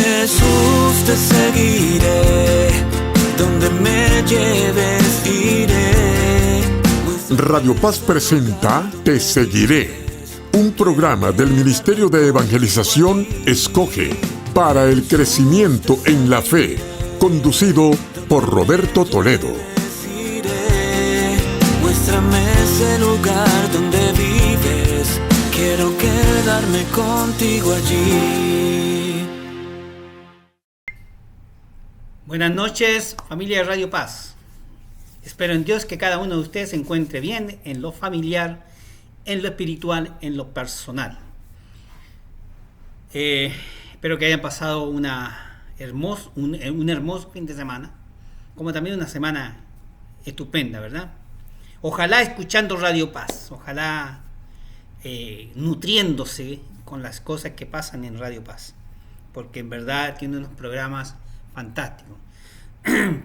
Jesús, te seguiré, donde me lleves iré. Radio Paz presenta Te Seguiré, un programa del Ministerio de Evangelización Escoge para el crecimiento en la fe, conducido por Roberto Toledo. Muéstrame ese lugar donde vives, quiero quedarme contigo allí. Buenas noches, familia de Radio Paz. Espero en Dios que cada uno de ustedes se encuentre bien en lo familiar, en lo espiritual, en lo personal. Espero que hayan pasado un hermoso fin de semana, como también una semana estupenda, ¿verdad? Ojalá escuchando Radio Paz, ojalá nutriéndose con las cosas que pasan en Radio Paz, porque en verdad tiene unos programas fantásticos.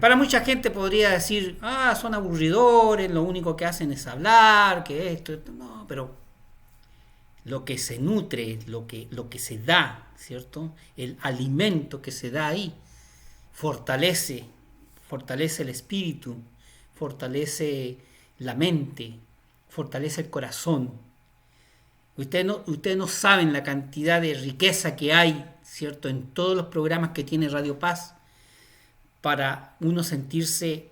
Para mucha gente podría decir, son aburridores, lo único que hacen es hablar, que esto, no, pero lo que se nutre, lo que se da, ¿cierto? El alimento que se da ahí fortalece el espíritu, fortalece la mente, fortalece el corazón. Ustedes no saben la cantidad de riqueza que hay, ¿cierto?, en todos los programas que tiene Radio Paz, para uno sentirse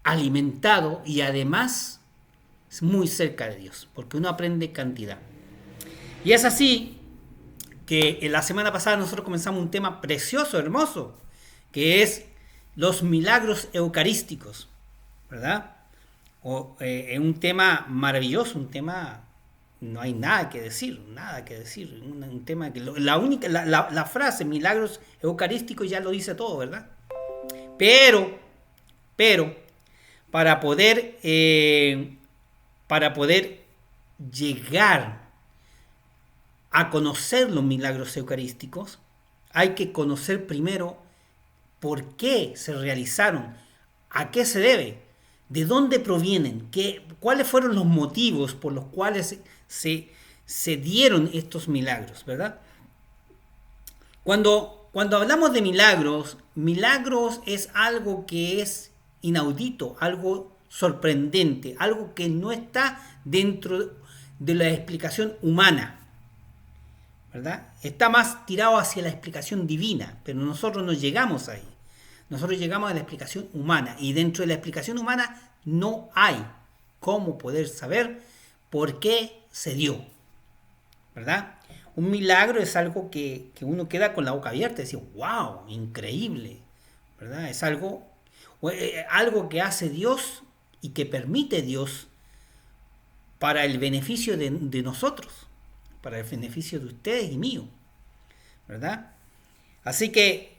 alimentado y además muy cerca de Dios, porque uno aprende cantidad. Y es así que la semana pasada nosotros comenzamos un tema precioso, hermoso, que es los milagros eucarísticos, ¿verdad? Un tema maravilloso, un tema, no hay nada que decir, un tema que la frase milagros eucarísticos ya lo dice todo, ¿verdad? Pero para poder llegar a conocer los milagros eucarísticos, hay que conocer primero por qué se realizaron, a qué se debe, de dónde provienen, cuáles fueron los motivos por los cuales se dieron estos milagros, ¿verdad? Cuando hablamos de milagros es algo que es inaudito, algo sorprendente, algo que no está dentro de la explicación humana, ¿verdad? Está más tirado hacia la explicación divina, pero nosotros no llegamos ahí. Nosotros llegamos a la explicación humana, y dentro de la explicación humana no hay cómo poder saber por qué se dio, ¿verdad? Un milagro es algo que uno queda con la boca abierta y dice, wow, increíble, ¿verdad? Es algo que hace Dios y que permite Dios para el beneficio de nosotros, para el beneficio de ustedes y mío, ¿verdad? Así que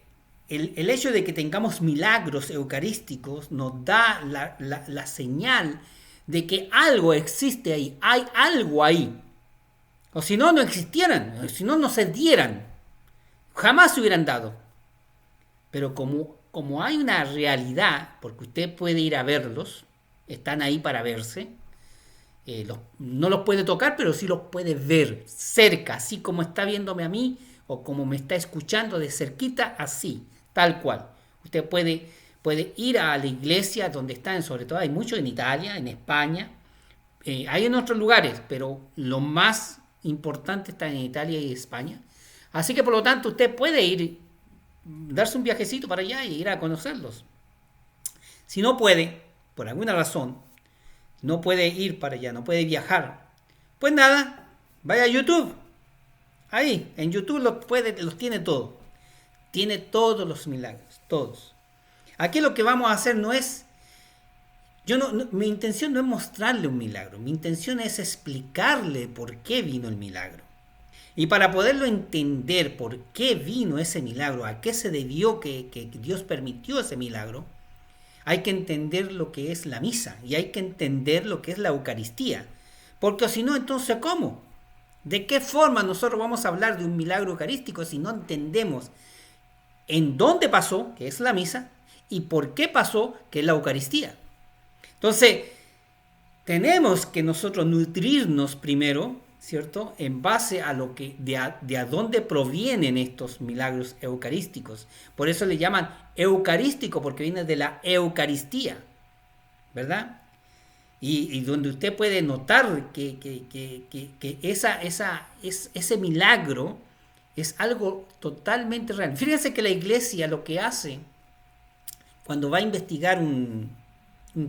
el hecho de que tengamos milagros eucarísticos nos da la señal de que algo existe ahí, hay algo ahí. O si no, no existieran, si no, no se dieran, jamás se hubieran dado. Pero como hay una realidad, porque usted puede ir a verlos, están ahí para verse, no los puede tocar, pero sí los puede ver cerca, así como está viéndome a mí, o como me está escuchando de cerquita, así, tal cual. Usted puede ir a la iglesia donde están, sobre todo hay muchos en Italia, en España, hay en otros lugares, pero lo más importante está en Italia y España. Así que por lo tanto usted puede ir, darse un viajecito para allá y ir a conocerlos. Si no puede, por alguna razón, no puede ir para allá, no puede viajar, pues nada, vaya a YouTube. Ahí, en YouTube los tiene todo. Tiene todos los milagros, todos. Aquí lo que vamos a hacer no es... mi intención no es mostrarle un milagro. Mi intención es explicarle por qué vino el milagro. Y para poderlo entender por qué vino ese milagro, a qué se debió que Dios permitió ese milagro, hay que entender lo que es la misa y hay que entender lo que es la Eucaristía. Porque si no, entonces ¿cómo? ¿De qué forma nosotros vamos a hablar de un milagro eucarístico si no entendemos en dónde pasó, que es la misa, y por qué pasó, que es la Eucaristía? Entonces, tenemos que nosotros nutrirnos primero, ¿cierto? En base a lo que de a dónde provienen estos milagros eucarísticos. Por eso le llaman eucarístico, porque viene de la Eucaristía, ¿verdad? Y donde usted puede notar que ese milagro es algo totalmente real. Fíjense que la iglesia lo que hace cuando va a investigar un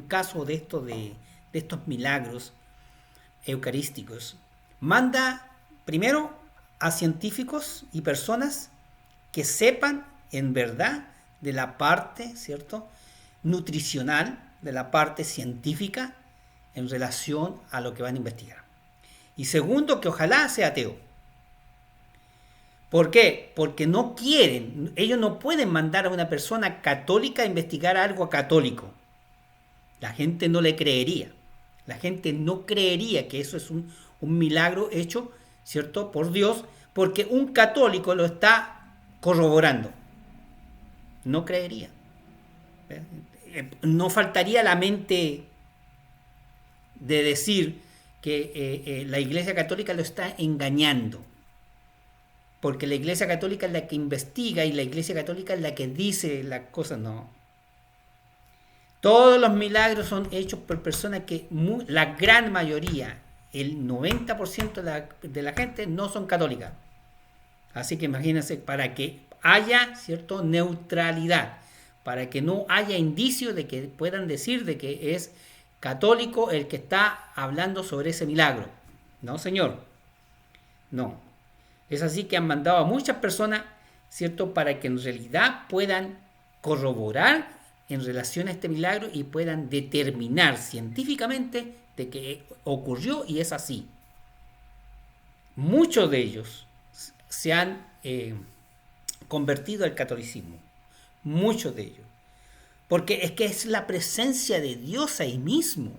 caso de estos milagros eucarísticos, manda primero a científicos y personas que sepan en verdad de la parte, ¿cierto?, nutricional, de la parte científica en relación a lo que van a investigar. Y segundo, que ojalá sea ateo. ¿Por qué? Porque no quieren, ellos no pueden mandar a una persona católica a investigar algo católico. La gente no le creería. La gente no creería que eso es un milagro hecho, ¿cierto?, por Dios, porque un católico lo está corroborando. No creería. No faltaría la mente de decir que la Iglesia Católica lo está engañando. Porque la Iglesia Católica es la que investiga y la Iglesia Católica es la que dice las cosas. No. Todos los milagros son hechos por personas que la gran mayoría, el 90% de la gente no son católicas. Así que imagínense, para que haya, ¿cierto?, neutralidad, para que no haya indicio de que puedan decir de que es católico el que está hablando sobre ese milagro. No, señor. No. Es así que han mandado a muchas personas, ¿cierto?, para que en realidad puedan corroborar en relación a este milagro y puedan determinar científicamente de que ocurrió y es así. Muchos de ellos se han convertido al catolicismo. Muchos de ellos. Porque es que es la presencia de Dios ahí mismo.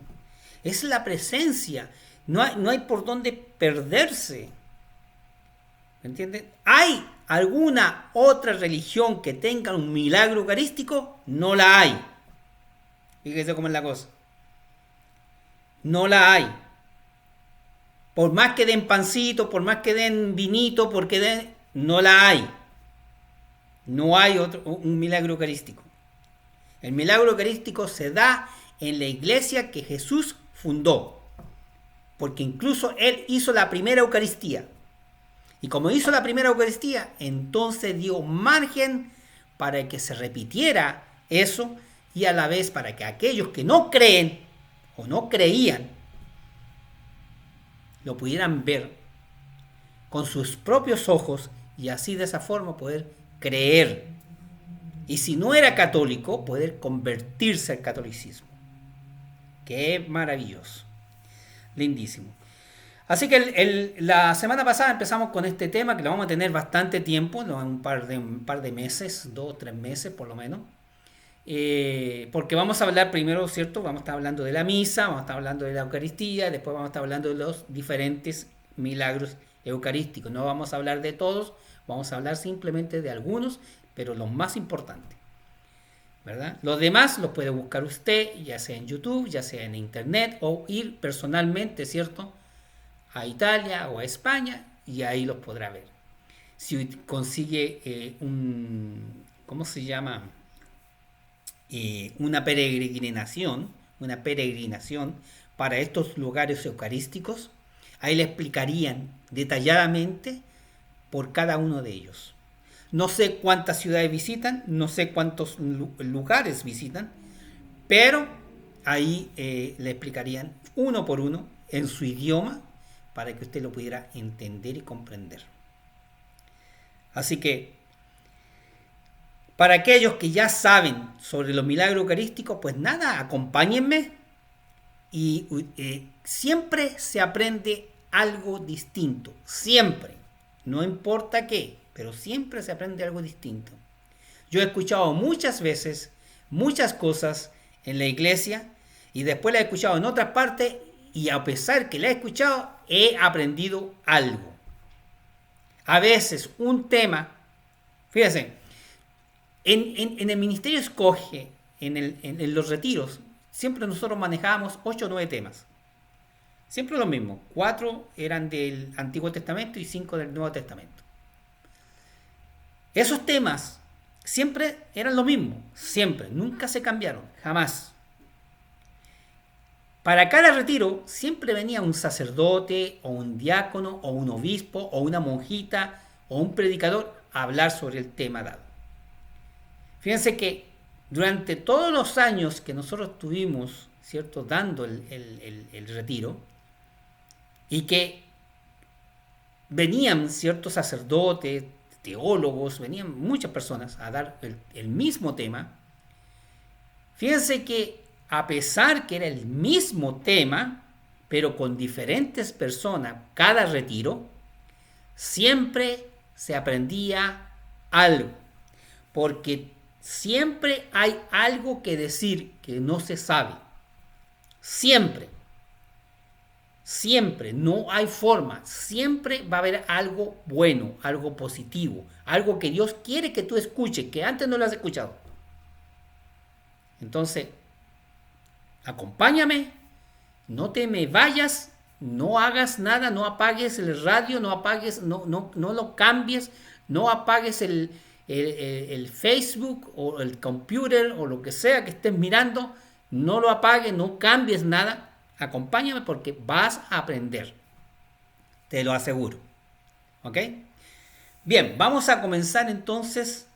Es la presencia. No hay por dónde perderse. ¿Me entienden? ¿Hay alguna otra religión que tenga un milagro eucarístico? No la hay. Fíjese cómo es la cosa. No la hay. Por más que den pancito, por más que den vinito, no la hay. No hay un milagro eucarístico. El milagro eucarístico se da en la iglesia que Jesús fundó. Porque incluso Él hizo la primera Eucaristía. Y como hizo la primera Eucaristía, entonces dio margen para que se repitiera eso y a la vez para que aquellos que no creen o no creían lo pudieran ver con sus propios ojos y así de esa forma poder creer. Y si no era católico, poder convertirse al catolicismo. ¡Qué maravilloso! Lindísimo. Así que la semana pasada empezamos con este tema que lo vamos a tener bastante tiempo, un par de meses, 2 o 3 meses por lo menos. Porque vamos a hablar primero, ¿cierto? Vamos a estar hablando de la misa, vamos a estar hablando de la Eucaristía, después vamos a estar hablando de los diferentes milagros eucarísticos. No vamos a hablar de todos, vamos a hablar simplemente de algunos, pero los más importantes, ¿verdad? Los demás los puede buscar usted, ya sea en YouTube, ya sea en Internet, o ir personalmente, ¿cierto?, a Italia o a España, y ahí los podrá ver. Si consigue ¿cómo se llama? Una peregrinación para estos lugares eucarísticos, ahí le explicarían detalladamente por cada uno de ellos. No sé cuántas ciudades visitan, no sé cuántos lugares visitan, pero ahí le explicarían uno por uno en su idioma para que usted lo pudiera entender y comprender. Así que, para aquellos que ya saben sobre los milagros eucarísticos, pues nada, acompáñenme y siempre se aprende algo distinto, siempre, no importa qué, pero siempre se aprende algo distinto. Yo he escuchado muchas veces muchas cosas en la iglesia y después la he escuchado en otras partes y a pesar que la he escuchado, he aprendido algo. A veces un tema, fíjense, en el Ministerio Escoge, en los retiros, siempre nosotros manejábamos 8 o 9 temas. Siempre lo mismo. 4 eran del Antiguo Testamento y 5 del Nuevo Testamento. Esos temas siempre eran lo mismo. Siempre. Nunca se cambiaron. Jamás. Para cada retiro siempre venía un sacerdote o un diácono o un obispo o una monjita o un predicador a hablar sobre el tema dado. Fíjense que durante todos los años que nosotros tuvimos, ¿cierto?, dando el retiro, y que venían ciertos sacerdotes, teólogos, venían muchas personas a dar el mismo tema, fíjense que a pesar que era el mismo tema, pero con diferentes personas cada retiro, siempre se aprendía algo, porque siempre hay algo que decir que no se sabe. Siempre. Siempre. No hay forma. Siempre va a haber algo bueno, algo positivo, algo que Dios quiere que tú escuches, que antes no lo has escuchado. Entonces, acompáñame, no te me vayas, no hagas nada, no apagues el radio, no apagues, no lo cambies, no apagues el Facebook o el computer o lo que sea que estés mirando, no lo apagues, no cambies nada. Acompáñame porque vas a aprender. Te lo aseguro. ¿Ok? Bien, vamos a comenzar entonces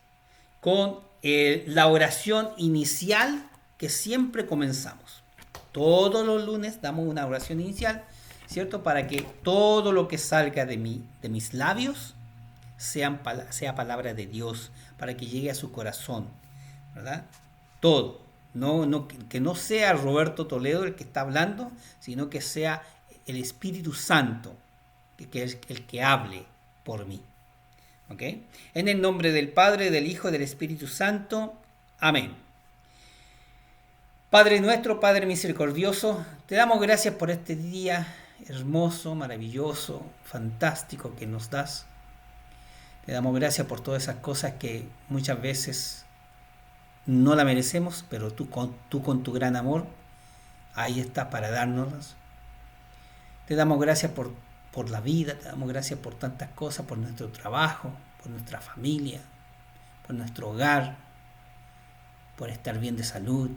con la oración inicial que siempre comenzamos. Todos los lunes damos una oración inicial, ¿cierto? Para que todo lo que salga de mis labios sea palabra de Dios, para que llegue a su corazón, ¿verdad? Todo. Que no sea Roberto Toledo el que está hablando, sino que sea el Espíritu Santo, que es el que hable por mí. ¿Ok? En el nombre del Padre, del Hijo y del Espíritu Santo. Amén. Padre nuestro, Padre misericordioso, te damos gracias por este día hermoso, maravilloso, fantástico que nos das. Te damos gracias por todas esas cosas que muchas veces no la merecemos, pero tú con tu gran amor, ahí estás para dárnoslas. Te damos gracias por la vida, te damos gracias por tantas cosas, por nuestro trabajo, por nuestra familia, por nuestro hogar, por estar bien de salud.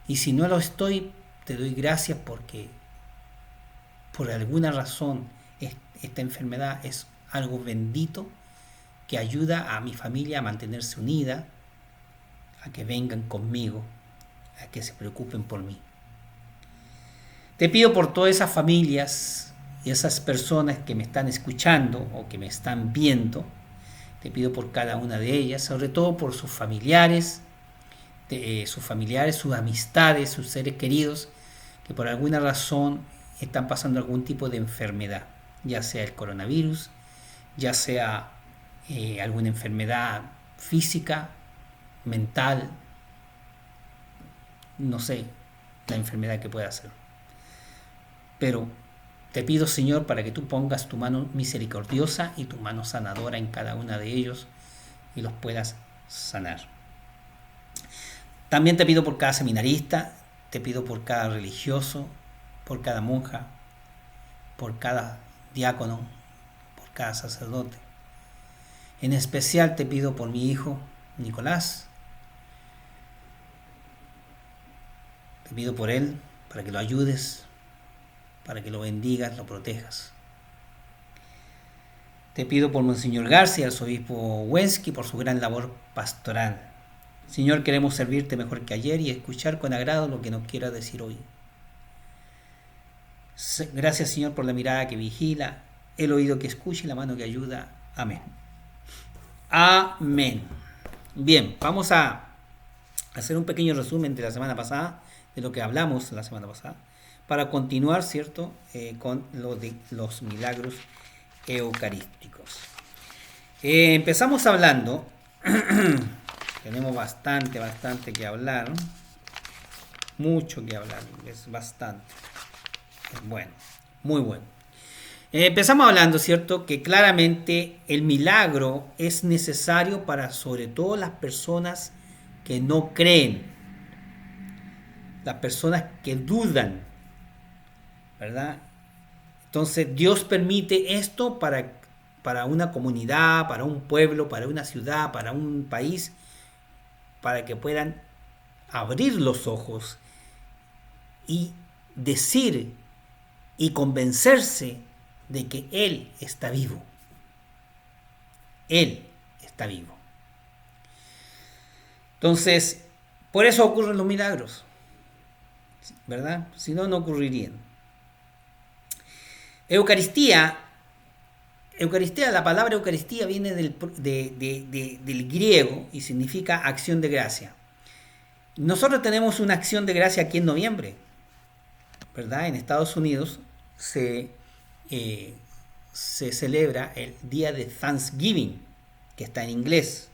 Y si no lo estoy, te doy gracias porque por alguna razón esta enfermedad es algo bendito que ayuda a mi familia a mantenerse unida, a que vengan conmigo, a que se preocupen por mí. Te pido por todas esas familias y esas personas que me están escuchando o que me están viendo, te pido por cada una de ellas, sobre todo por sus familiares, sus amistades, sus seres queridos, que por alguna razón están pasando algún tipo de enfermedad, ya sea el coronavirus, ya sea alguna enfermedad física, mental, no sé, la enfermedad que pueda ser. Pero te pido, Señor, para que tú pongas tu mano misericordiosa y tu mano sanadora en cada una de ellos y los puedas sanar. También te pido por cada seminarista, te pido por cada religioso, por cada monja, por cada diácono, por cada sacerdote. En especial te pido por mi hijo Nicolás. Te pido por él, para que lo ayudes, para que lo bendigas, lo protejas. Te pido por Monseñor García, el arzobispo Wensky, por su gran labor pastoral. Señor, queremos servirte mejor que ayer y escuchar con agrado lo que nos quiera decir hoy. Gracias, Señor, por la mirada que vigila, el oído que escucha y la mano que ayuda. Amén. Amén. Bien, vamos a hacer un pequeño resumen de la semana pasada, de lo que hablamos la semana pasada, para continuar, ¿cierto?, con lo de los milagros eucarísticos. Empezamos hablando, tenemos bastante que hablar, mucho que hablar, es bastante, bueno, muy bueno. Empezamos hablando, ¿cierto?, que claramente el milagro es necesario para sobre todo las personas que no creen, las personas que dudan, ¿verdad? Entonces Dios permite esto para una comunidad, para un pueblo, para una ciudad, para un país, para que puedan abrir los ojos y decir y convencerse de que Él está vivo. Él está vivo. Entonces, por eso ocurren los milagros, ¿verdad? Si no, no ocurrirían. Eucaristía, la palabra Eucaristía viene del griego y significa acción de gracia. Nosotros tenemos una acción de gracia aquí en noviembre, ¿verdad? En Estados Unidos se celebra el día de Thanksgiving, que está en inglés,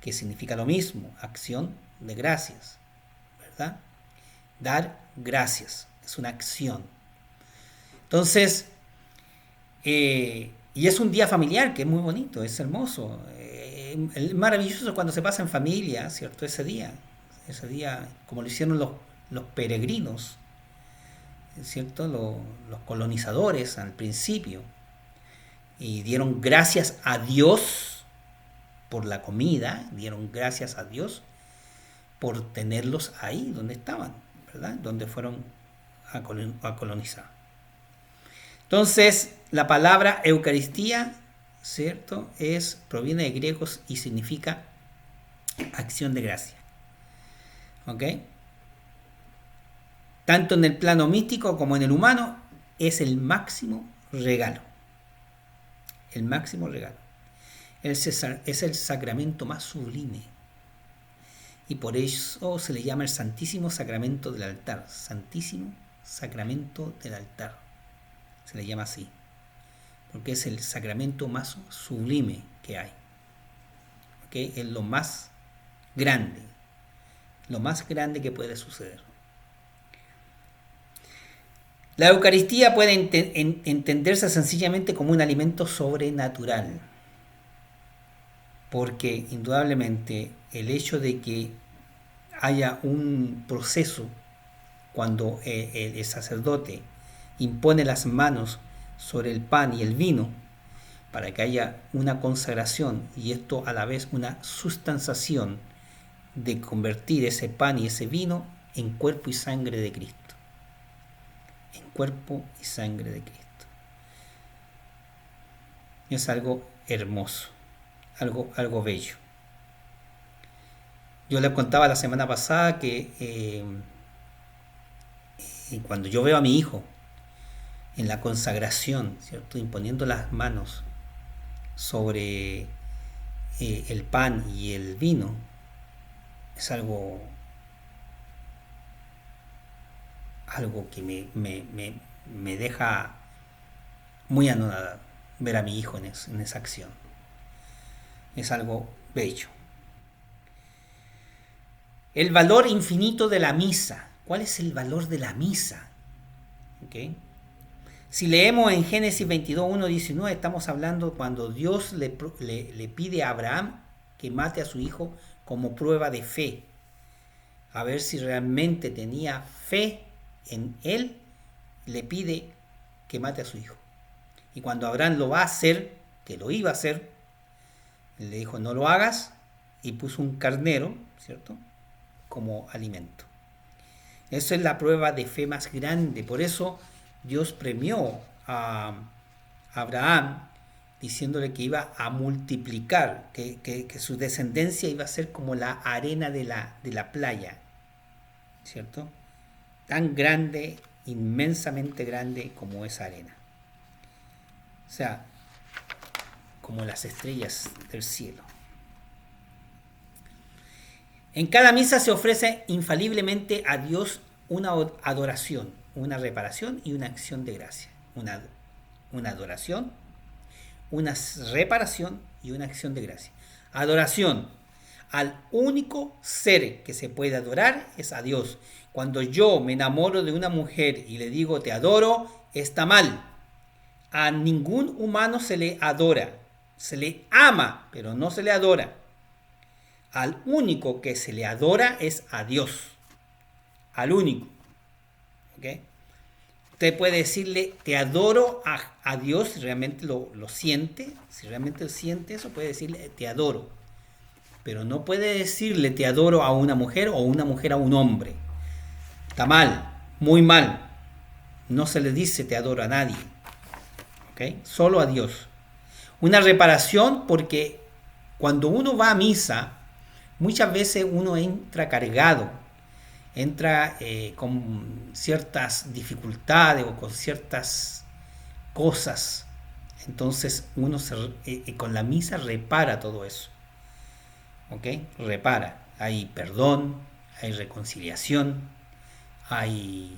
que significa lo mismo, acción de gracias, ¿verdad? Dar gracias, es una acción. Entonces, y es un día familiar que es muy bonito, es hermoso, es maravilloso cuando se pasa en familia, ¿cierto? Ese día, como lo hicieron los peregrinos, ¿cierto? Los colonizadores al principio, y dieron gracias a Dios por la comida, dieron gracias a Dios por tenerlos ahí donde estaban, ¿verdad? Donde fueron a colonizar. Entonces, la palabra Eucaristía, ¿cierto? Proviene de griegos y significa acción de gracia. ¿Ok? Tanto en el plano místico como en el humano, es el máximo regalo. El máximo regalo. Es el sacramento más sublime. Y por eso se le llama el Santísimo Sacramento del altar. Santísimo Sacramento del altar. Se le llama así. Porque es el sacramento más sublime que hay. ¿Ok? Es lo más grande. Lo más grande que puede suceder. La Eucaristía puede entenderse sencillamente como un alimento sobrenatural, porque indudablemente el hecho de que haya un proceso cuando el sacerdote impone las manos sobre el pan y el vino para que haya una consagración y esto a la vez una sustanciación de convertir ese pan y ese vino en cuerpo y sangre de Cristo. En cuerpo y sangre de Cristo. Es algo hermoso, algo bello. Yo les contaba la semana pasada que cuando yo veo a mi hijo en la consagración, ¿cierto? Imponiendo las manos sobre el pan y el vino, es algo que me deja muy anonadado ver a mi hijo en esa acción. Es algo bello. El valor infinito de la misa. ¿Cuál es el valor de la misa? ¿Okay? Si leemos en Génesis 22, 1, 19, estamos hablando cuando Dios le pide a Abraham que mate a su hijo como prueba de fe. A ver si realmente tenía fe en él, le pide que mate a su hijo. Y cuando Abraham lo va a hacer, que lo iba a hacer, le dijo, no lo hagas, y puso un carnero, ¿cierto?, como alimento. Eso es la prueba de fe más grande. Por eso Dios premió a Abraham diciéndole que iba a multiplicar, que su descendencia iba a ser como la arena de la playa, ¿cierto? Tan grande, inmensamente grande como esa arena. O sea, como las estrellas del cielo. En cada misa se ofrece infaliblemente a Dios una adoración, una reparación y una acción de gracia. Una adoración, una reparación y una acción de gracia. Adoración. Al único ser que se puede adorar es a Dios. Cuando yo me enamoro de una mujer y le digo te adoro, está mal. A ningún humano se le adora. Se le ama, pero no se le adora. Al único que se le adora es a Dios. Al único. ¿Ok? Usted puede decirle te adoro a Dios si realmente lo siente. Si realmente siente eso, puede decirle te adoro. Pero no puede decirle te adoro a una mujer o una mujer a un hombre. Está mal, muy mal. No se le dice te adoro a nadie. ¿Okay? Solo a Dios. Una reparación porque cuando uno va a misa, muchas veces uno entra cargado, entra con ciertas dificultades o con ciertas cosas. Entonces uno con la misa repara todo eso. ¿Ok? Repara. Hay perdón, hay reconciliación, hay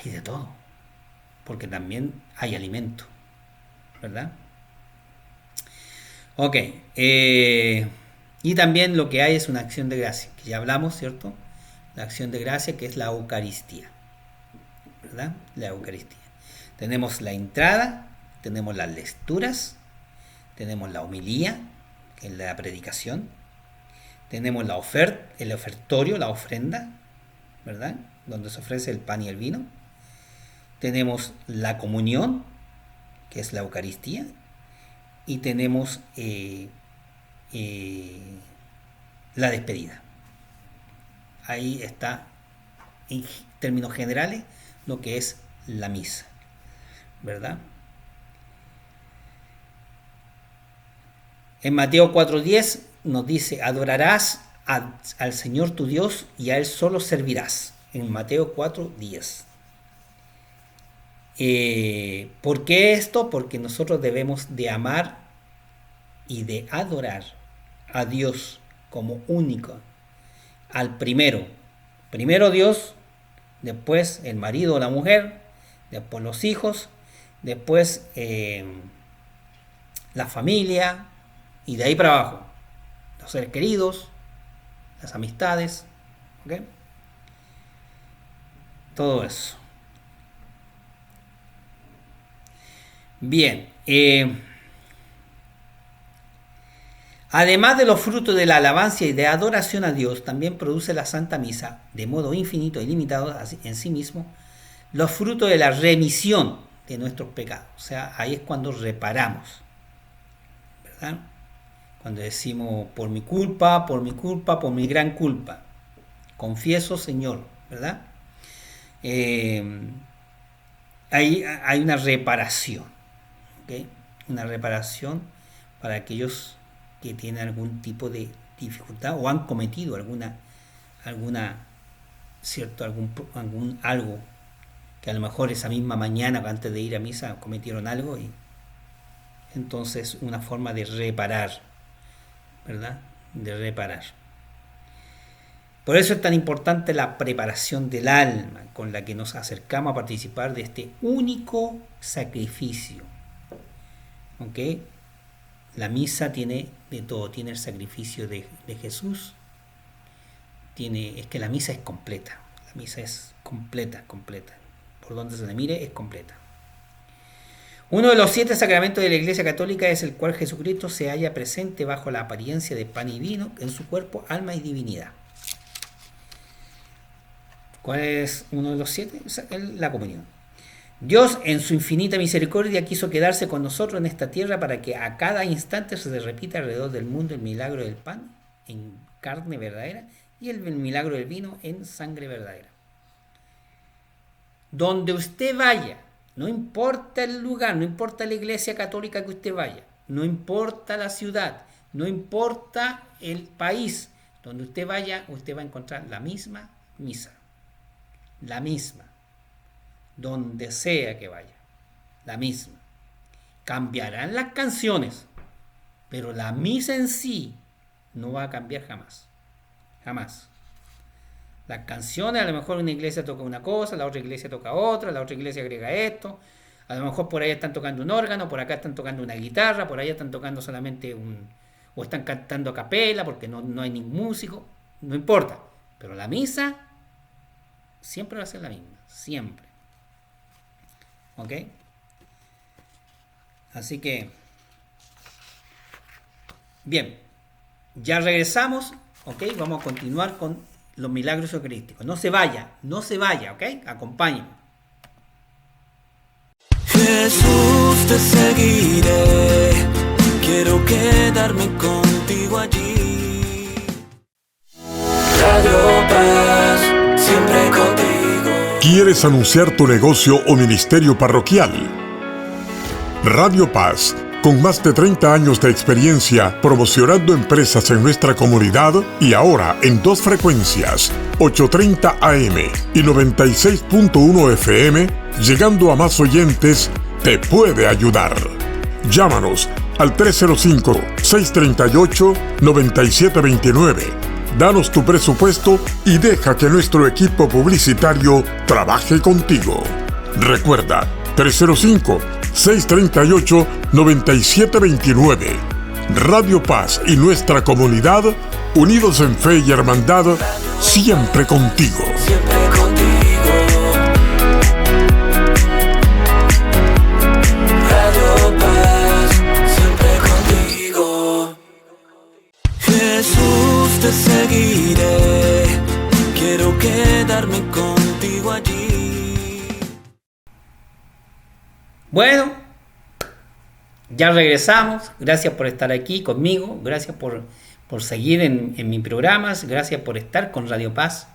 de todo. Porque también hay alimento. ¿Verdad? Ok. Y también lo que hay es una acción de gracia, que ya hablamos, ¿cierto? La acción de gracia que es la Eucaristía. ¿Verdad? La Eucaristía. Tenemos la entrada, tenemos las lecturas, tenemos la homilía, que es la predicación, tenemos la oferta, el ofertorio, la ofrenda, ¿verdad? Donde se ofrece el pan y el vino. Tenemos la comunión, que es la Eucaristía, y tenemos la despedida. Ahí está, en términos generales, lo que es la misa, ¿verdad? En Mateo 4:10 nos dice, adorarás al Señor tu Dios y a Él solo servirás. En Mateo 4:10. ¿Por qué esto? Porque nosotros debemos de amar y de adorar a Dios como único, al primero Dios, después el marido o la mujer, después los hijos, después la familia, y de ahí para abajo los seres queridos, las amistades, ¿ok? Todo eso. Bien, además de los frutos de la alabanza y de adoración a Dios, también produce la Santa Misa, de modo infinito y limitado en sí mismo, los frutos de la remisión de nuestros pecados. O sea, ahí es cuando reparamos, ¿verdad? Cuando decimos, por mi culpa, por mi gran culpa, confieso, Señor, ¿verdad? Hay una reparación, ¿okay? Una reparación para aquellos que tienen algún tipo de dificultad o han cometido algo que a lo mejor esa misma mañana antes de ir a misa cometieron algo, y entonces una forma de reparar, ¿verdad? De reparar. Por eso es tan importante la preparación del alma con la que nos acercamos a participar de este único sacrificio. ¿Ok? La misa tiene de todo, tiene el sacrificio de Jesús, es que la misa es completa, la misa es completa, por donde se le mire es completa. Uno de los 7 sacramentos de la Iglesia Católica es el cual Jesucristo se halla presente bajo la apariencia de pan y vino en su cuerpo, alma y divinidad. ¿Cuál es uno de los 7? La comunión. Dios, en su infinita misericordia, quiso quedarse con nosotros en esta tierra para que a cada instante se repita alrededor del mundo el milagro del pan en carne verdadera y el milagro del vino en sangre verdadera. Donde usted vaya, no importa el lugar, no importa la iglesia católica que usted vaya, no importa la ciudad, no importa el país, donde usted vaya, usted va a encontrar la misma misa. La misma. Donde sea que vaya, la misma. Cambiarán las canciones, pero la misa en sí no va a cambiar jamás. Jamás. Las canciones, a lo mejor una iglesia toca una cosa, la otra iglesia toca otra, la otra iglesia agrega esto, a lo mejor por ahí están tocando un órgano, por acá están tocando una guitarra, por allá están tocando solamente o están cantando a capela porque no hay ningún músico, no importa, pero la misa siempre va a ser la misma, siempre. ¿Ok? Así que, bien, ya regresamos, ¿ok? Vamos a continuar con los milagros eucarísticos. No se vaya, ¿ok? Acompáñenme. Jesús, te seguiré, quiero quedarme contigo allí. Radio Paz, siempre contigo. ¿Quieres anunciar tu negocio o ministerio parroquial? Radio Paz, con más de 30 años de experiencia promocionando empresas en nuestra comunidad y ahora en 2 frecuencias, 830 AM y 96.1 FM, llegando a más oyentes, te puede ayudar. Llámanos al 305-638-9729. Danos tu presupuesto y deja que nuestro equipo publicitario trabaje contigo. Recuerda, 305-638-9729. Radio Paz y nuestra comunidad, unidos en fe y hermandad, siempre contigo. Siempre contigo. Radio Paz, siempre contigo. Jesús, te seguiré, quiero quedarme contigo allí. Bueno, ya regresamos. Gracias por estar aquí conmigo. Gracias por seguir en mis programas. Gracias por estar con Radio Paz.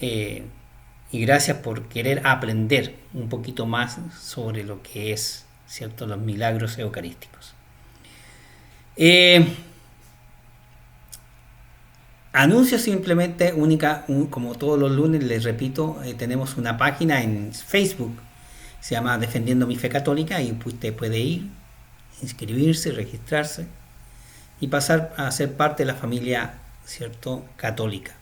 Y gracias por querer aprender un poquito más sobre lo que es, ¿cierto?, los milagros eucarísticos. Anuncio simplemente como todos los lunes, les repito, tenemos una página en Facebook. Se llama Defendiendo mi Fe Católica y usted puede ir, inscribirse, registrarse y pasar a ser parte de la familia, ¿cierto?, católica.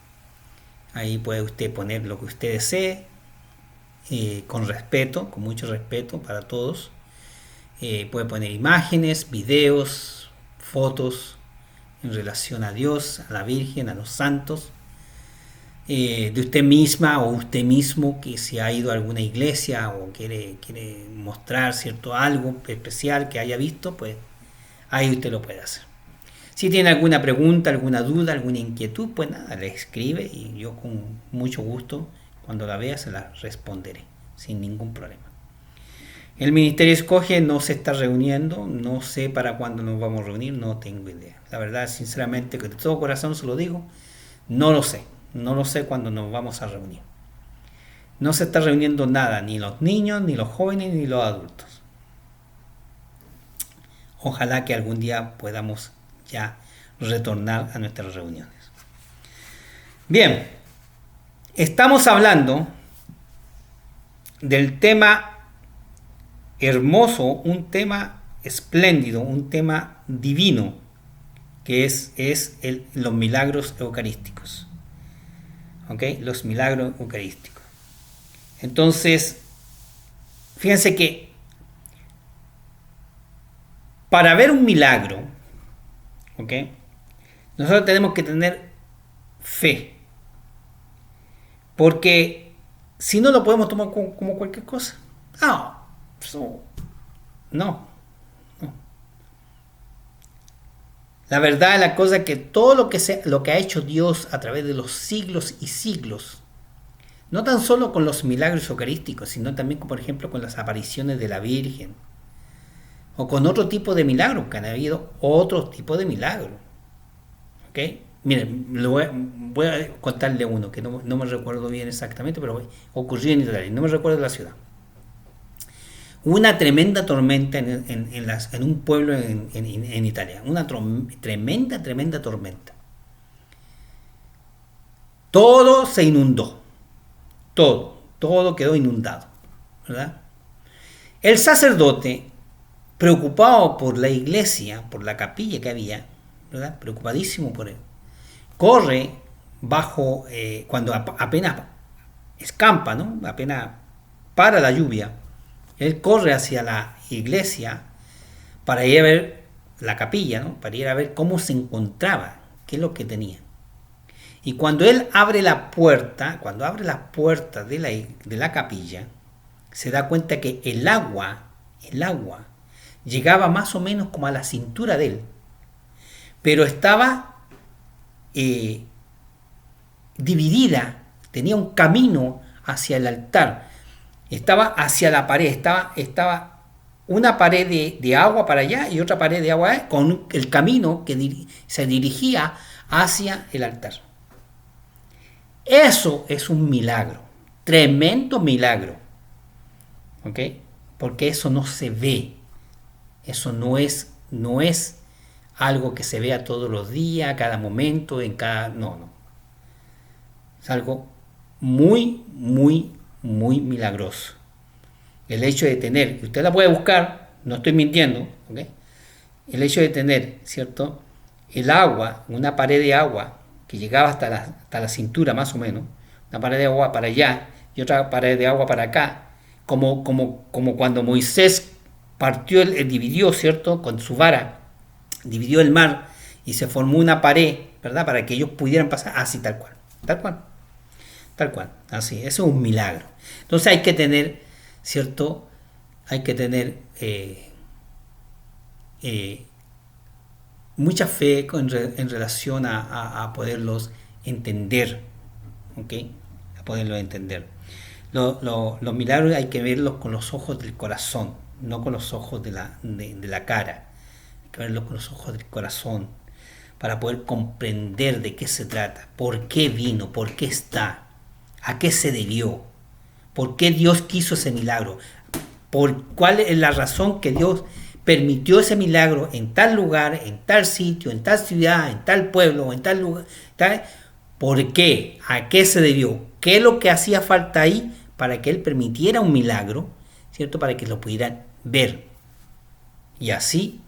Ahí puede usted poner lo que usted desee, con respeto, con mucho respeto para todos. Puede poner imágenes, videos, fotos en relación a Dios, a la Virgen, a los santos. De usted misma o usted mismo que si ha ido a alguna iglesia o quiere mostrar, ¿cierto?, algo especial que haya visto, pues ahí usted lo puede hacer. Si tiene alguna pregunta, alguna duda, alguna inquietud, pues nada, le escribe y yo con mucho gusto, cuando la vea, se la responderé sin ningún problema. El Ministerio Escoge no se está reuniendo, no sé para cuándo nos vamos a reunir, no tengo idea. La verdad, sinceramente, que de todo corazón se lo digo, no lo sé cuándo nos vamos a reunir. No se está reuniendo nada, ni los niños, ni los jóvenes, ni los adultos. Ojalá que algún día podamos ya retornar a nuestras reuniones. Bien, estamos hablando del tema hermoso, un tema espléndido, un tema divino, que es los milagros eucarísticos. ¿Ok? Los milagros eucarísticos. Entonces, fíjense que para ver un milagro, ¿ok?, nosotros tenemos que tener fe. Porque si no, lo podemos tomar como cualquier cosa. No. La verdad es la cosa que todo lo que ha hecho Dios a través de los siglos y siglos, no tan solo con los milagros eucarísticos, sino también, por ejemplo, con las apariciones de la Virgen, o con otro tipo de milagros, que han habido otros tipos de milagros. ¿Ok? Miren, voy a contarle uno que no me recuerdo bien exactamente, pero ocurrió en Italia, no me recuerdo la ciudad. Una tremenda tormenta en un pueblo en Italia. Una tremenda tormenta. Todo se inundó. Todo quedó inundado, ¿verdad? El sacerdote, preocupado por la iglesia, por la capilla que había, ¿verdad?, preocupadísimo por él, corre bajo, cuando apenas escampa, ¿no?, apenas para la lluvia, él corre hacia la iglesia para ir a ver la capilla, ¿no?, para ir a ver cómo se encontraba, qué es lo que tenía. Y cuando él abre la puerta, de la capilla, se da cuenta que el agua llegaba más o menos como a la cintura de él, pero estaba dividida, tenía un camino hacia el altar. estaba hacia la pared, estaba una pared de agua para allá y otra pared de agua con el camino que se dirigía hacia el altar. Eso es un milagro, tremendo milagro, ¿ok? Porque eso no se ve, eso no es algo que se vea todos los días, a cada momento, no. Es algo muy, muy, muy milagroso. El hecho de tener, usted la puede buscar, no estoy mintiendo, ¿ok? El hecho de tener, ¿cierto? El agua, una pared de agua que llegaba hasta la cintura más o menos, una pared de agua para allá y otra pared de agua para acá, como cuando Moisés dividió, ¿cierto? Con su vara, dividió el mar y se formó una pared, ¿verdad? Para que ellos pudieran pasar así, tal cual, así, eso es un milagro. Entonces hay que tener, ¿cierto? Hay que tener mucha fe en relación a poderlos entender, ¿ok? A poderlos entender. Los milagros hay que verlos con los ojos del corazón, no con los ojos de la cara. Hay que verlos con los ojos del corazón para poder comprender de qué se trata, por qué vino, por qué está, a qué se debió, por qué Dios quiso ese milagro, cuál es la razón que Dios permitió ese milagro en tal lugar, en tal sitio, en tal ciudad, en tal pueblo, en tal lugar, ¿por qué? ¿A qué se debió? ¿Qué es lo que hacía falta ahí para que Él permitiera un milagro, ¿cierto? Para que lo pudieran ver y así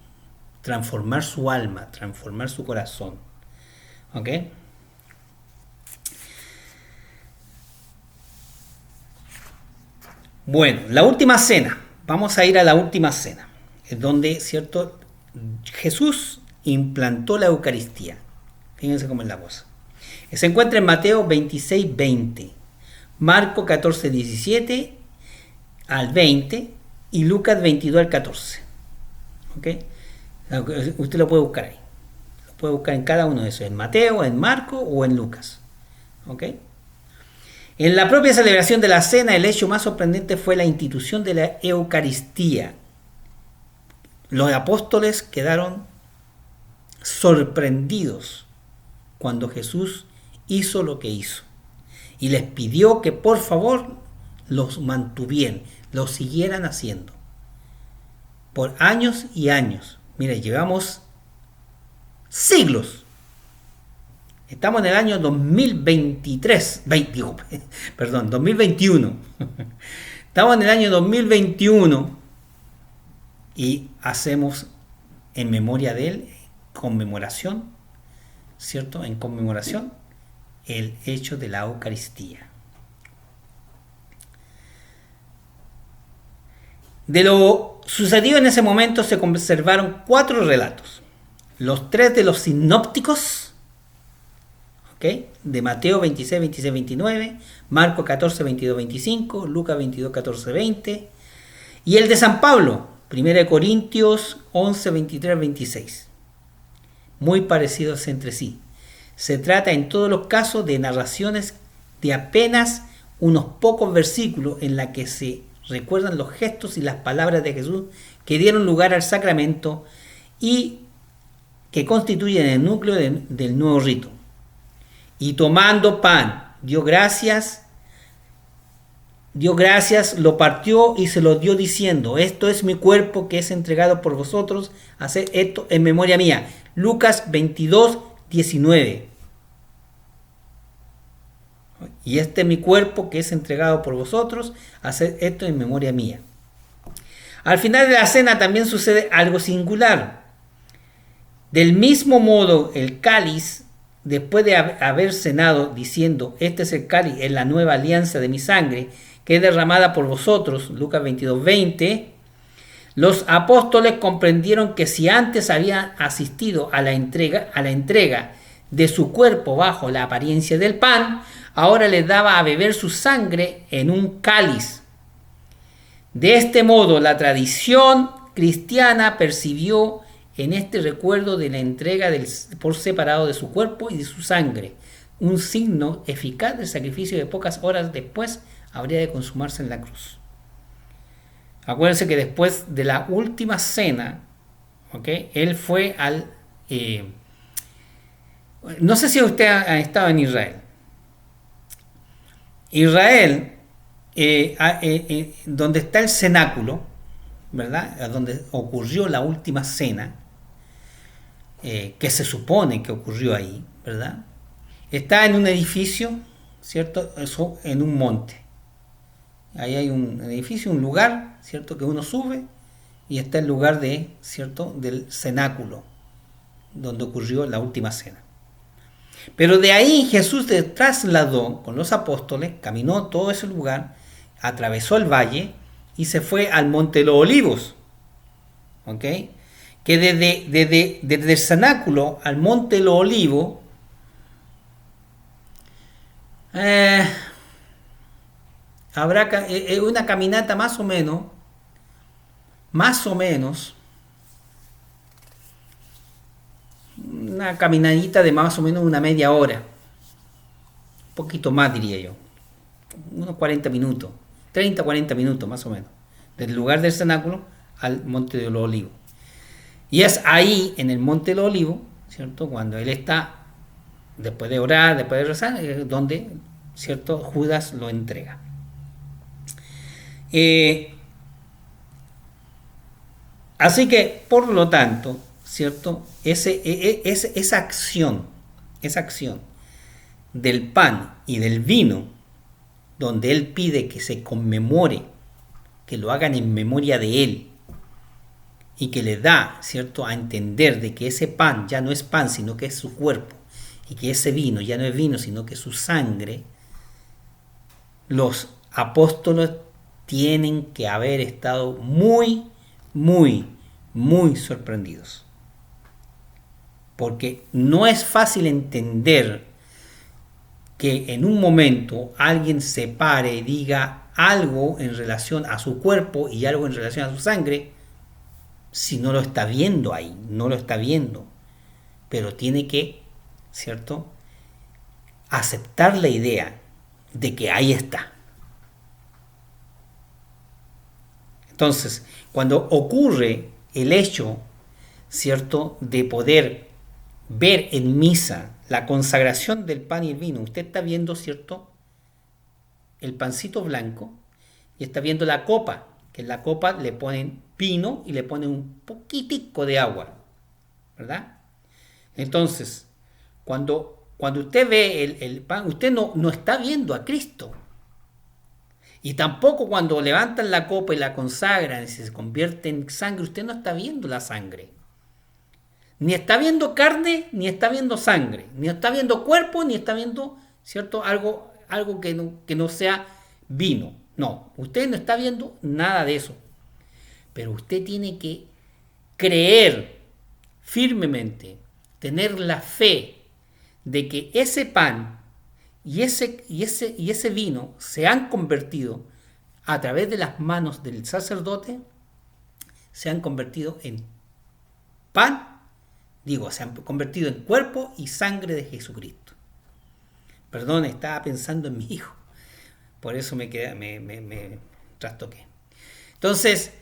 transformar su alma, transformar su corazón, ¿ok? Bueno, la última cena, vamos a ir a la última cena, es donde, ¿cierto? Jesús implantó la Eucaristía. Fíjense cómo es la cosa. Se encuentra en Mateo 26, 20, Marco 14, 17 al 20 y Lucas 22 al 14. ¿Ok? Usted lo puede buscar ahí. Lo puede buscar en cada uno de esos, en Mateo, en Marco o en Lucas. ¿Ok? En la propia celebración de la cena, el hecho más sorprendente fue la institución de la Eucaristía. Los apóstoles quedaron sorprendidos cuando Jesús hizo lo que hizo y les pidió que por favor los mantuvieran, lo siguieran haciendo por años y años. Mire, llevamos siglos. Estamos en el año 2021. Estamos en el año 2021 y hacemos en memoria de Él, conmemoración, ¿cierto? En conmemoración, el hecho de la Eucaristía. De lo sucedido en ese momento se conservaron 4 relatos. Los 3 de los sinópticos, ¿okay? De Mateo 26, 26, 29, Marco 14, 22, 25, Lucas 22, 14, 20, y el de San Pablo, 1 Corintios 11, 23, 26. Muy parecidos entre sí. Se trata en todos los casos de narraciones de apenas unos pocos versículos en la que se recuerdan los gestos y las palabras de Jesús que dieron lugar al sacramento y que constituyen el núcleo del nuevo rito. Y tomando pan, dio gracias, lo partió y se lo dio diciendo: esto es mi cuerpo que es entregado por vosotros, haced esto en memoria mía. Lucas 22, 19. Y este es mi cuerpo que es entregado por vosotros, haced esto en memoria mía. Al final de la cena también sucede algo singular. Del mismo modo, el cáliz, después de haber cenado, diciendo: este es el cáliz, es la nueva alianza de mi sangre, que es derramada por vosotros, Lucas 22, 20, los apóstoles comprendieron que si antes habían asistido a la entrega de su cuerpo bajo la apariencia del pan, ahora les daba a beber su sangre en un cáliz. De este modo, la tradición cristiana percibió en este recuerdo de la entrega por separado de su cuerpo y de su sangre, un signo eficaz del sacrificio de pocas horas después habría de consumarse en la cruz. Acuérdense que después de la última cena, ¿ok? Él fue al... no sé si usted ha estado en Israel. Israel, donde está el cenáculo, ¿verdad? Donde ocurrió la última cena, que se supone que ocurrió ahí, ¿verdad? Está en un edificio, ¿cierto? Eso, en un monte. Ahí hay un edificio, un lugar, ¿cierto? Que uno sube y está el lugar de, ¿cierto? Del cenáculo, donde ocurrió la última cena. Pero de ahí Jesús se trasladó con los apóstoles, caminó todo ese lugar, atravesó el valle y se fue al Monte de los Olivos. ¿Ok? Que desde el cenáculo al Monte de los Olivos habrá una caminata más o menos, una caminadita de más o menos una media hora, un poquito más diría yo, unos 40 minutos, 30, 40 minutos más o menos, del lugar del cenáculo al Monte de los Olivos. Y es ahí, en el Monte de los Olivos, ¿cierto? Cuando él está, después de orar, después de rezar, donde, ¿cierto? Judas lo entrega. Así que, por lo tanto, ¿cierto? Esa acción del pan y del vino, donde él pide que se conmemore, que lo hagan en memoria de él, y que le da, ¿cierto?, a entender de que ese pan ya no es pan, sino que es su cuerpo, y que ese vino ya no es vino, sino que es su sangre, los apóstoles tienen que haber estado muy, muy, muy sorprendidos. Porque no es fácil entender que en un momento alguien se pare y diga algo en relación a su cuerpo y algo en relación a su sangre, si no lo está viendo ahí, no lo está viendo. Pero tiene que, ¿cierto?, aceptar la idea de que ahí está. Entonces, cuando ocurre el hecho, ¿cierto?, de poder ver en misa la consagración del pan y el vino, usted está viendo, ¿cierto?, el pancito blanco y está viendo la copa, que en la copa le ponen vino y le ponen un poquitico de agua, ¿verdad? Entonces, cuando usted ve el pan, usted no está viendo a Cristo. Y tampoco cuando levantan la copa y la consagran y se convierte en sangre, usted no está viendo la sangre. Ni está viendo carne, ni está viendo sangre. Ni está viendo cuerpo, ni está viendo, ¿cierto?, algo que no sea vino. No, usted no está viendo nada de eso. Pero usted tiene que creer firmemente, tener la fe de que ese pan y ese vino se han convertido a través de las manos del sacerdote, se han convertido en pan, se han convertido en cuerpo y sangre de Jesucristo. Perdón, estaba pensando en mi hijo, por eso me trastoqué. Entonces,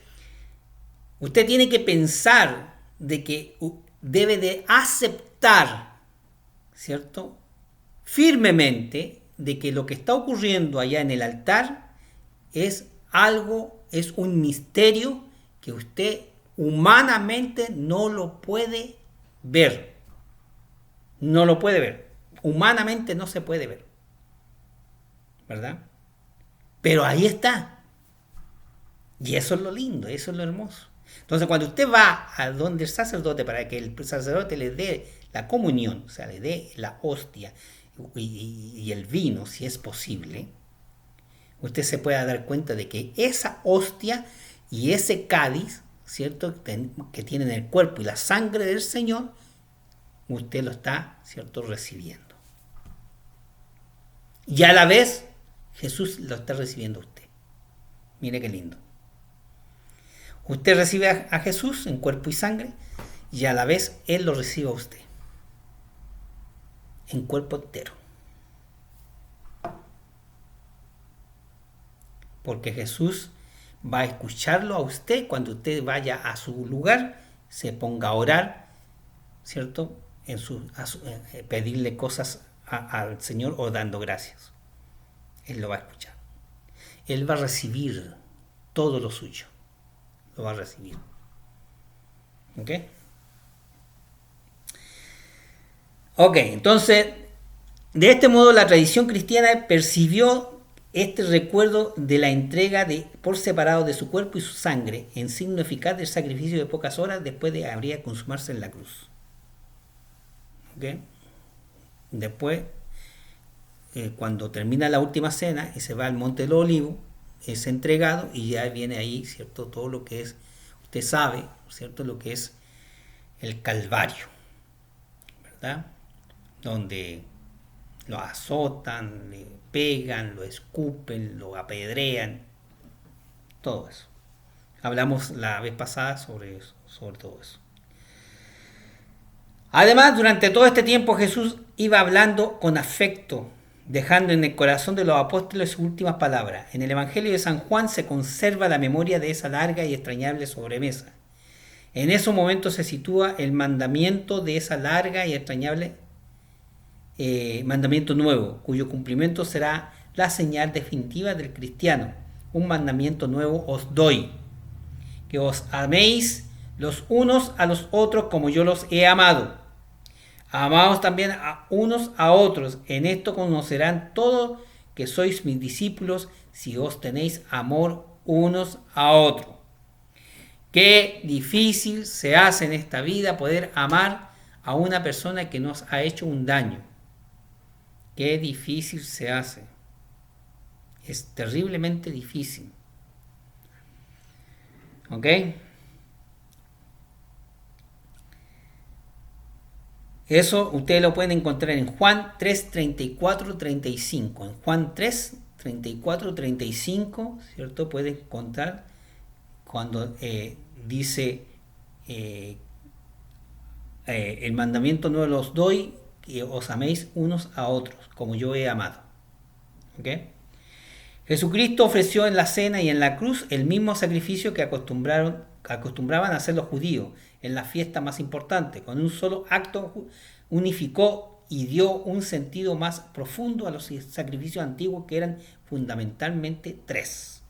usted tiene que pensar de que debe de aceptar, ¿cierto?, firmemente de que lo que está ocurriendo allá en el altar es un misterio que usted humanamente no lo puede ver. No lo puede ver. Humanamente no se puede ver. ¿Verdad? Pero ahí está. Y eso es lo lindo, eso es lo hermoso. Entonces, cuando usted va a donde el sacerdote para que el sacerdote le dé la comunión, o sea, le dé la hostia y el vino, si es posible, usted se puede dar cuenta de que esa hostia y ese cáliz, ¿cierto?, que tiene en el cuerpo y la sangre del Señor, usted lo está, ¿cierto?, recibiendo. Y a la vez, Jesús lo está recibiendo a usted. Mire qué lindo. Usted recibe a Jesús en cuerpo y sangre y a la vez Él lo recibe a usted en cuerpo entero. Porque Jesús va a escucharlo a usted cuando usted vaya a su lugar, se ponga a orar, ¿cierto? Pedirle cosas al Señor o dando gracias. Él lo va a escuchar. Él va a recibir todo lo suyo. Lo va a recibir. ¿Ok? Ok, entonces, de este modo la tradición cristiana percibió este recuerdo de la entrega por separado de su cuerpo y su sangre en signo eficaz del sacrificio de pocas horas después de habría consumarse en la cruz. ¿Ok? Después, cuando termina la última cena y se va al Monte del Olivo, es entregado y ya viene ahí, ¿cierto? Todo lo que es, usted sabe, ¿cierto? Lo que es el Calvario, ¿verdad? Donde lo azotan, le pegan, lo escupen, lo apedrean, todo eso. Hablamos la vez pasada sobre todo eso. Además, durante todo este tiempo Jesús iba hablando con afecto, dejando en el corazón de los apóstoles sus últimas palabras. En el Evangelio de San Juan se conserva la memoria de esa larga y extrañable sobremesa. En esos momentos se sitúa el mandamiento de esa larga y extrañable mandamiento nuevo, cuyo cumplimiento será la señal definitiva del cristiano. Un mandamiento nuevo os doy, que os améis los unos a los otros como yo los he amado. Amaos también a unos a otros. En esto conocerán todos que sois mis discípulos, si os tenéis amor unos a otros. Qué difícil se hace en esta vida poder amar a una persona que nos ha hecho un daño. Qué difícil se hace. Es terriblemente difícil. ¿Ok? Eso ustedes lo pueden encontrar en Juan 3, 34, 35. En Juan 3, 34, 35, ¿cierto? Pueden encontrar cuando dice el mandamiento no los doy, que os améis unos a otros, como yo he amado. ¿Ok? Jesucristo ofreció en la cena y en la cruz el mismo sacrificio que acostumbraban a hacer los judíos en la fiesta más importante. Con un solo acto unificó y dio un sentido más profundo a los sacrificios antiguos, que eran fundamentalmente tres.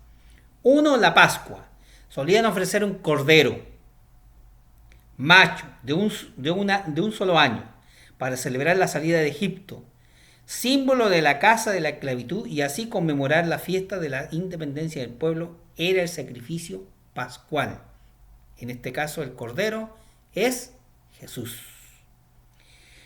Uno, la Pascua. Solían ofrecer un cordero macho de un solo año para celebrar la salida de Egipto, símbolo de la casa de la esclavitud, y así conmemorar la fiesta de la independencia del pueblo. Era el sacrificio pascual. En este caso el cordero es Jesús.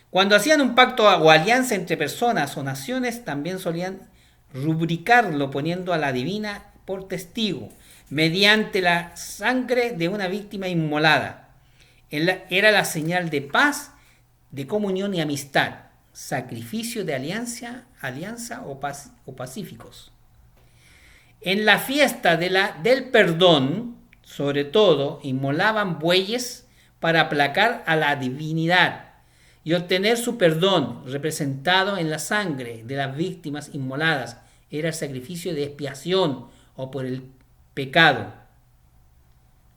Cuando hacían un pacto o alianza entre personas o naciones, también solían rubricarlo poniendo a la divina por testigo, mediante la sangre de una víctima inmolada. Era la señal de paz, de comunión y amistad, sacrificio de alianza o pacíficos. En la fiesta del perdón, sobre todo, inmolaban bueyes para aplacar a la divinidad y obtener su perdón, representado en la sangre de las víctimas inmoladas. Era el sacrificio de expiación o por el pecado.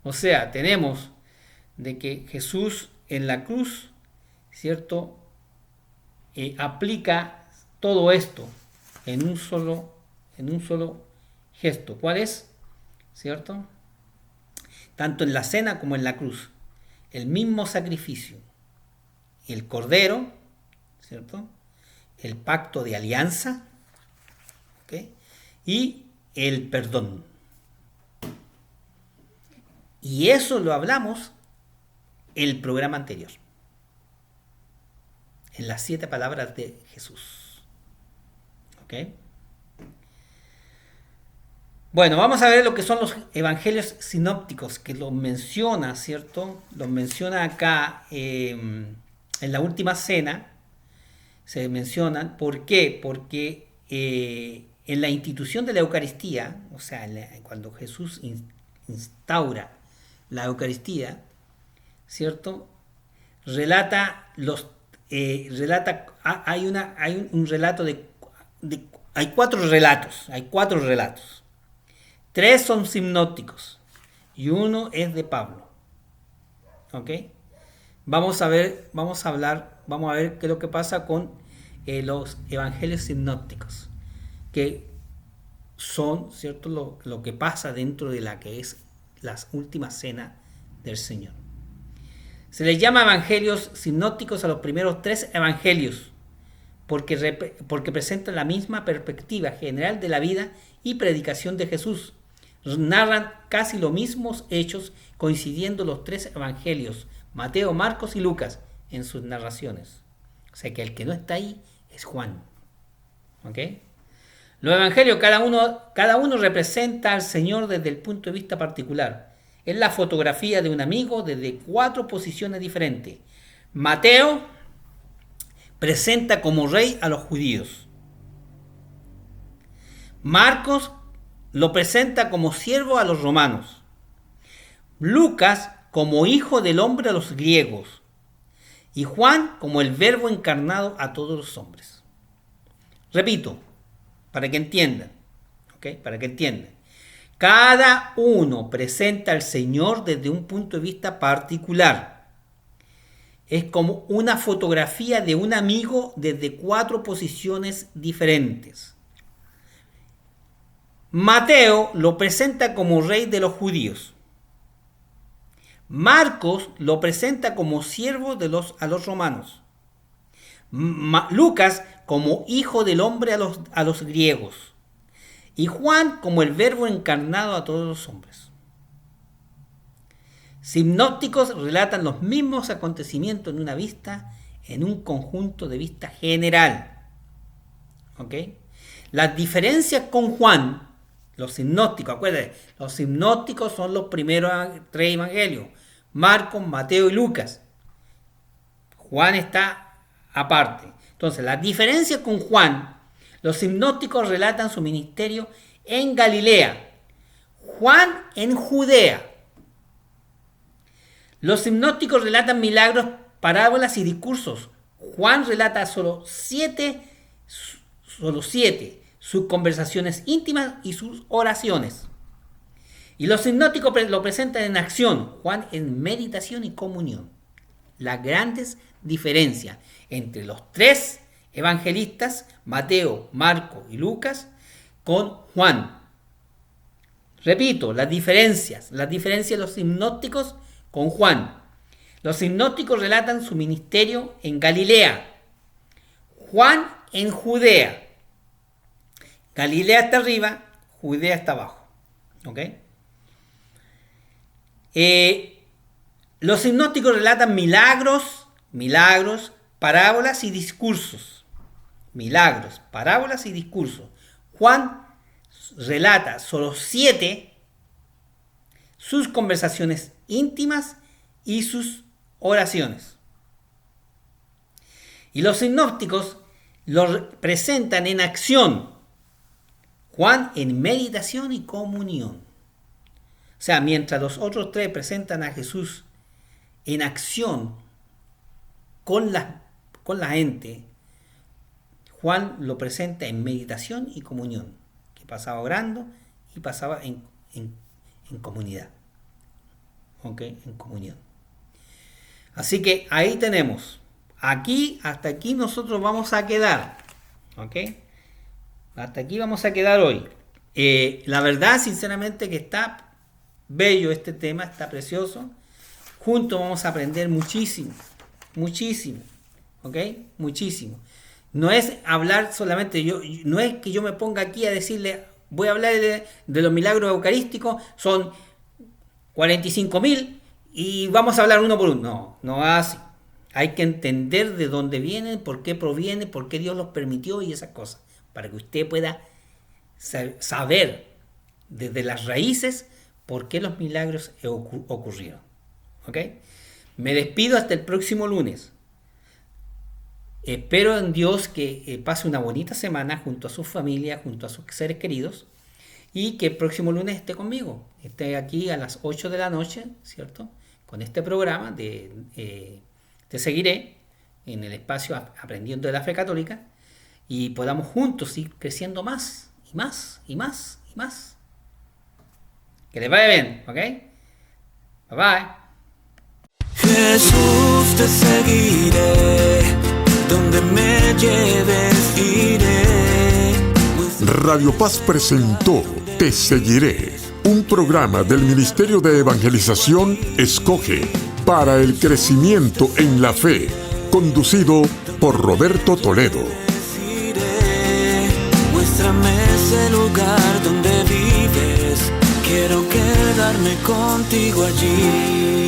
O sea, tenemos de que Jesús en la cruz, ¿cierto?, aplica todo esto en un solo gesto. ¿Cuál es? ¿Cierto? Tanto en la cena como en la cruz. El mismo sacrificio. El cordero, ¿cierto? El pacto de alianza, ¿ok? Y el perdón. Y eso lo hablamos el programa anterior, en las 7 palabras de Jesús. ¿Ok? Bueno, vamos a ver lo que son los evangelios sinópticos, que los menciona, ¿cierto? Los menciona acá en la última cena, se mencionan. ¿Por qué? Porque en la institución de la Eucaristía, o sea, cuando Jesús instaura la Eucaristía, ¿cierto? Hay 4 relatos. 3 son sinópticos y uno es de Pablo. ¿Ok? Vamos a ver qué es lo que pasa con los evangelios sinópticos, que son, ¿cierto?, lo que pasa dentro de la que es las últimas cenas del Señor. Se les llama evangelios sinópticos a los primeros 3 evangelios, porque presentan la misma perspectiva general de la vida y predicación de Jesús. Narran casi los mismos hechos, coincidiendo los 3 evangelios, Mateo, Marcos y Lucas, en sus narraciones. O sea que el que no está ahí es Juan. ¿Ok? Los evangelios, cada uno representa al Señor desde el punto de vista particular. Es la fotografía de un amigo desde 4 posiciones diferentes. Mateo presenta como rey a los judíos. Marcos lo presenta como siervo a los romanos. Lucas como hijo del hombre a los griegos. Y Juan como el verbo encarnado a todos los hombres. Repito, para que entiendan. ¿Ok? Para que entiendan. Cada uno presenta al Señor desde un punto de vista particular. Es como una fotografía de un amigo desde 4 posiciones diferentes. Mateo lo presenta como rey de los judíos. Marcos lo presenta como siervo a los romanos. Lucas como hijo del hombre a los griegos. Y Juan como el verbo encarnado a todos los hombres. Sinópticos relatan los mismos acontecimientos en una vista, en un conjunto de vista general. ¿Ok? Las diferencias con Juan, los sinópticos, acuérdense, los sinópticos son los primeros 3 evangelios, Marcos, Mateo y Lucas. Juan está aparte. Entonces, las diferencias con Juan, los sinópticos relatan su ministerio en Galilea, Juan en Judea. Los sinópticos relatan milagros, parábolas y discursos. Juan relata solo 7, sus conversaciones íntimas y sus oraciones. Y los sinópticos lo presentan en acción, Juan en meditación y comunión. Las grandes diferencias entre los 3 evangelistas, Mateo, Marcos y Lucas, con Juan. Repito, las diferencias de los sinópticos con Juan. Los sinópticos relatan su ministerio en Galilea, Juan en Judea. Galilea está arriba, Judea está abajo. ¿Ok? Los sinópticos relatan milagros, parábolas y discursos. Milagros, parábolas y discursos. Juan relata solo 7, sus conversaciones íntimas y sus oraciones. Y los sinópticos lo presentan en acción, Juan en meditación y comunión. O sea, mientras los otros 3 presentan a Jesús en acción con la gente, Juan lo presenta en meditación y comunión, que pasaba orando y pasaba en comunidad. ¿Ok? En comunión. Así que ahí tenemos. Hasta aquí nosotros vamos a quedar. ¿Ok? Hasta aquí vamos a quedar hoy. La verdad, sinceramente, que está bello este tema, está precioso. Juntos vamos a aprender muchísimo. ¿Ok? Muchísimo. No es hablar solamente, no es que yo me ponga aquí a decirle, voy a hablar de los milagros eucarísticos, son 45.000 y vamos a hablar uno por uno. No así. Hay que entender de dónde vienen, por qué provienen, por qué Dios los permitió y esas cosas, para que usted pueda saber desde las raíces por qué los milagros ocurrieron. ¿Ok? Me despido hasta el próximo lunes. Espero en Dios que pase una bonita semana junto a su familia, junto a sus seres queridos, y que el próximo lunes esté conmigo. Esté aquí a las 8 de la noche, ¿cierto? Con este programa Te seguiré en el espacio Aprendiendo de la Fe Católica, y podamos juntos ir creciendo más y más y más y más. Que les vaya bien, ¿ok? Bye bye. Jesús, te seguiré, donde me lleves iré. Radio Paz presentó Te Seguiré, un programa del Ministerio de Evangelización Escoge para el crecimiento en la fe, conducido por Roberto Toledo. Muéstrame ese lugar donde vives, quiero quedarme contigo allí.